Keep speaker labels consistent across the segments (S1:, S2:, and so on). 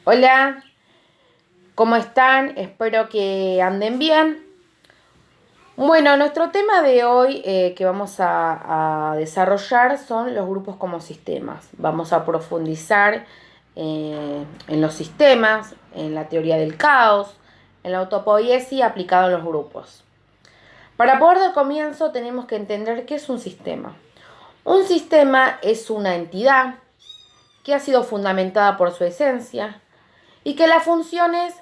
S1: Hola, ¿cómo están? Espero que anden bien. Bueno, nuestro tema de hoy que vamos a desarrollar son los grupos como sistemas. Vamos a profundizar en los sistemas, en la teoría del caos, en la autopoiesis aplicado a los grupos. Para poder dar comienzo tenemos que entender qué es un sistema. Un sistema es una entidad que ha sido fundamentada por su esencia y que las funciones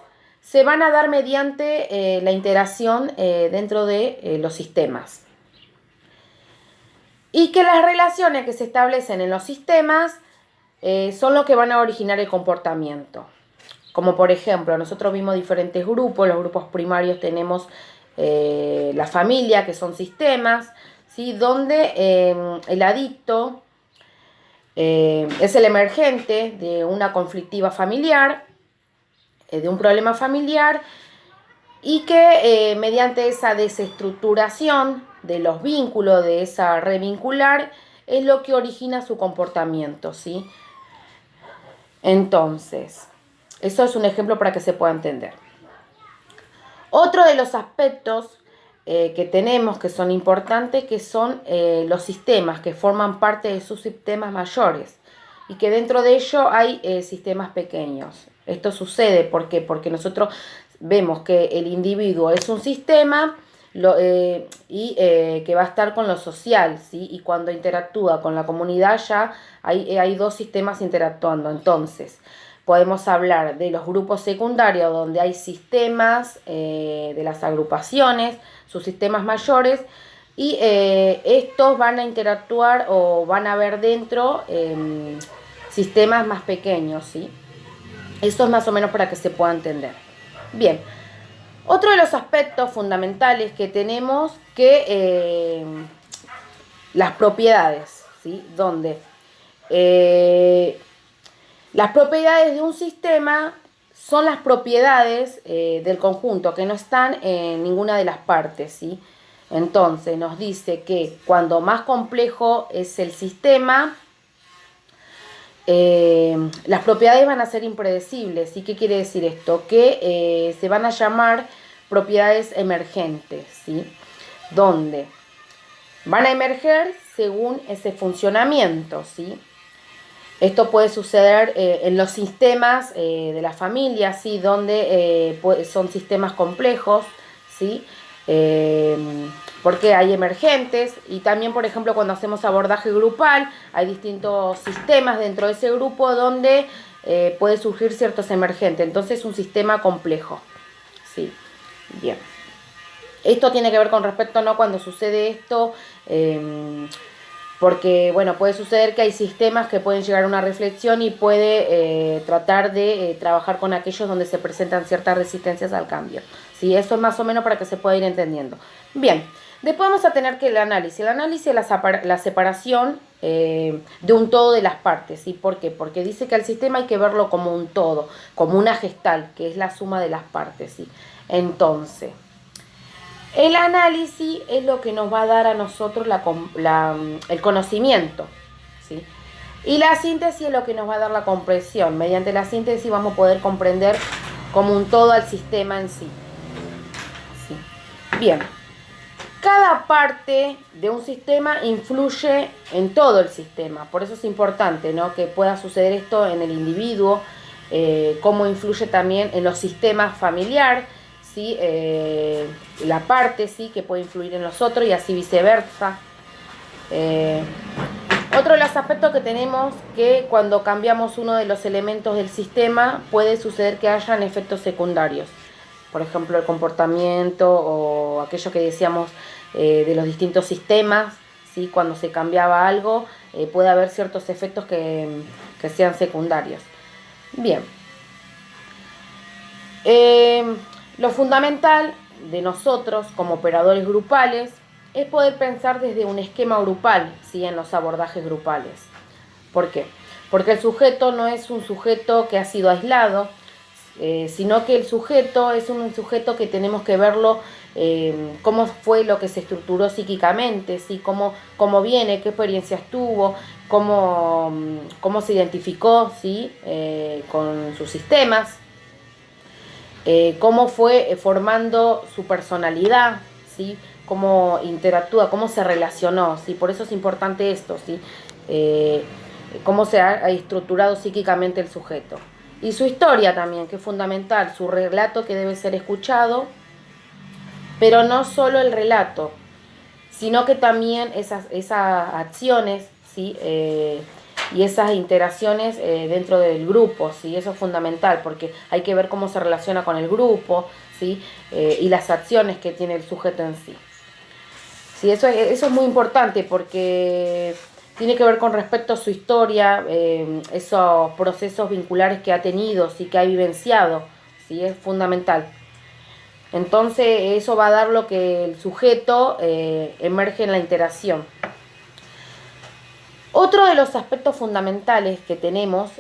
S1: se van a dar mediante la interacción dentro de los sistemas. Y que las relaciones que se establecen en los sistemas son lo que van a originar el comportamiento. Como por ejemplo, nosotros vimos diferentes grupos, los grupos primarios tenemos la familia, que son sistemas, ¿sí? Donde el adicto es el emergente de una conflictiva familiar, de un problema familiar, y que mediante esa desestructuración de los vínculos, de esa revincular, es lo que origina su comportamiento, ¿sí? Entonces, eso es un ejemplo para que se pueda entender. Otro de los aspectos que tenemos que son importantes, que son los sistemas que forman parte de sus sistemas mayores y que dentro de ello hay sistemas pequeños. Esto sucede porque nosotros vemos que el individuo es un sistema que va a estar con lo social, ¿sí? Y cuando interactúa con la comunidad ya hay dos sistemas interactuando. Entonces, podemos hablar de los grupos secundarios donde hay sistemas de las agrupaciones, sus sistemas mayores, y estos van a interactuar o van a ver dentro sistemas más pequeños, ¿sí? Eso es más o menos para que se pueda entender. Bien, otro de los aspectos fundamentales que tenemos que las propiedades, ¿sí? Donde las propiedades de un sistema son las propiedades del conjunto que no están en ninguna de las partes, ¿sí? Entonces nos dice que cuando más complejo es el sistema, las propiedades van a ser impredecibles. ¿Y qué quiere decir esto? Que se van a llamar propiedades emergentes, ¿sí? Donde van a emerger según ese funcionamiento, ¿sí? Esto puede suceder en los sistemas de la familia, ¿sí? Donde son sistemas complejos, ¿sí? Porque hay emergentes y también, por ejemplo, cuando hacemos abordaje grupal, hay distintos sistemas dentro de ese grupo donde puede surgir ciertos emergentes. Entonces es un sistema complejo, ¿sí? Bien. Esto tiene que ver con respecto, ¿no? Cuando sucede esto, porque, bueno, puede suceder que hay sistemas que pueden llegar a una reflexión y puede tratar de trabajar con aquellos donde se presentan ciertas resistencias al cambio. ¿Sí? Eso es más o menos para que se pueda ir entendiendo. Bien, después vamos a tener que el análisis. El análisis es la separación de un todo de las partes. ¿Sí? ¿Por qué? Porque dice que al sistema hay que verlo como un todo, como una gestal, que es la suma de las partes. ¿Sí? Entonces, el análisis es lo que nos va a dar a nosotros el conocimiento, ¿sí? Y la síntesis es lo que nos va a dar la comprensión. Mediante la síntesis vamos a poder comprender como un todo al sistema en sí. ¿Sí? Bien, cada parte de un sistema influye en todo el sistema. Por eso es importante, ¿no? Que pueda suceder esto en el individuo, cómo influye también en los sistemas familiares, ¿sí? La parte, ¿sí? Que puede influir en los otros y así viceversa. Otro de los aspectos que tenemos que cuando cambiamos uno de los elementos del sistema puede suceder que hayan efectos secundarios. Por ejemplo, el comportamiento o aquello que decíamos de los distintos sistemas, ¿sí? Cuando se cambiaba algo puede haber ciertos efectos que sean secundarios. Bien. Lo fundamental de nosotros como operadores grupales es poder pensar desde un esquema grupal, ¿sí? En los abordajes grupales. ¿Por qué? Porque el sujeto no es un sujeto que ha sido aislado, sino que el sujeto es un sujeto que tenemos que verlo cómo fue lo que se estructuró psíquicamente, ¿sí? Cómo viene, qué experiencias tuvo, cómo se identificó, ¿sí? Con sus sistemas, cómo fue formando su personalidad, ¿sí? Cómo interactúa, cómo se relacionó, ¿sí? Por eso es importante esto, ¿sí? Cómo se ha estructurado psíquicamente el sujeto. Y su historia también, que es fundamental, su relato que debe ser escuchado, pero no solo el relato, sino que también esas acciones, ¿sí? Y esas interacciones dentro del grupo, ¿sí? Eso es fundamental, porque hay que ver cómo se relaciona con el grupo, ¿sí? Y las acciones que tiene el sujeto en sí. Sí, eso es muy importante porque tiene que ver con respecto a su historia, esos procesos vinculares que ha tenido, sí, que ha vivenciado, sí, es fundamental. Entonces eso va a dar lo que el sujeto emerge en la interacción. Otro de los aspectos fundamentales que tenemos,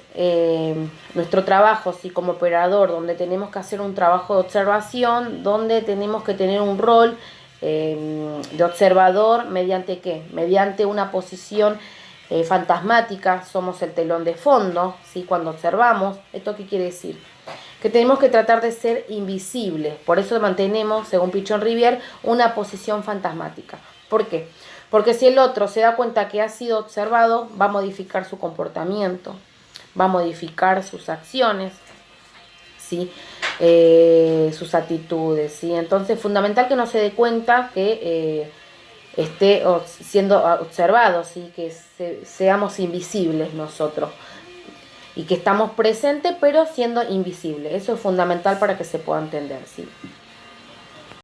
S1: nuestro trabajo, ¿sí? Como operador, donde tenemos que hacer un trabajo de observación, donde tenemos que tener un rol de observador, ¿mediante qué? Mediante una posición fantasmática, somos el telón de fondo, ¿sí? Cuando observamos. ¿Esto qué quiere decir? Que tenemos que tratar de ser invisibles, por eso mantenemos, según Pichon Rivière, una posición fantasmática. ¿Por qué? Porque si el otro se da cuenta que ha sido observado, va a modificar su comportamiento, va a modificar sus acciones, ¿sí? Sus actitudes, ¿sí? Entonces es fundamental que no se dé cuenta que esté siendo observado, ¿sí? Que seamos invisibles nosotros y que estamos presentes pero siendo invisibles. Eso es fundamental para que se pueda entender, ¿sí?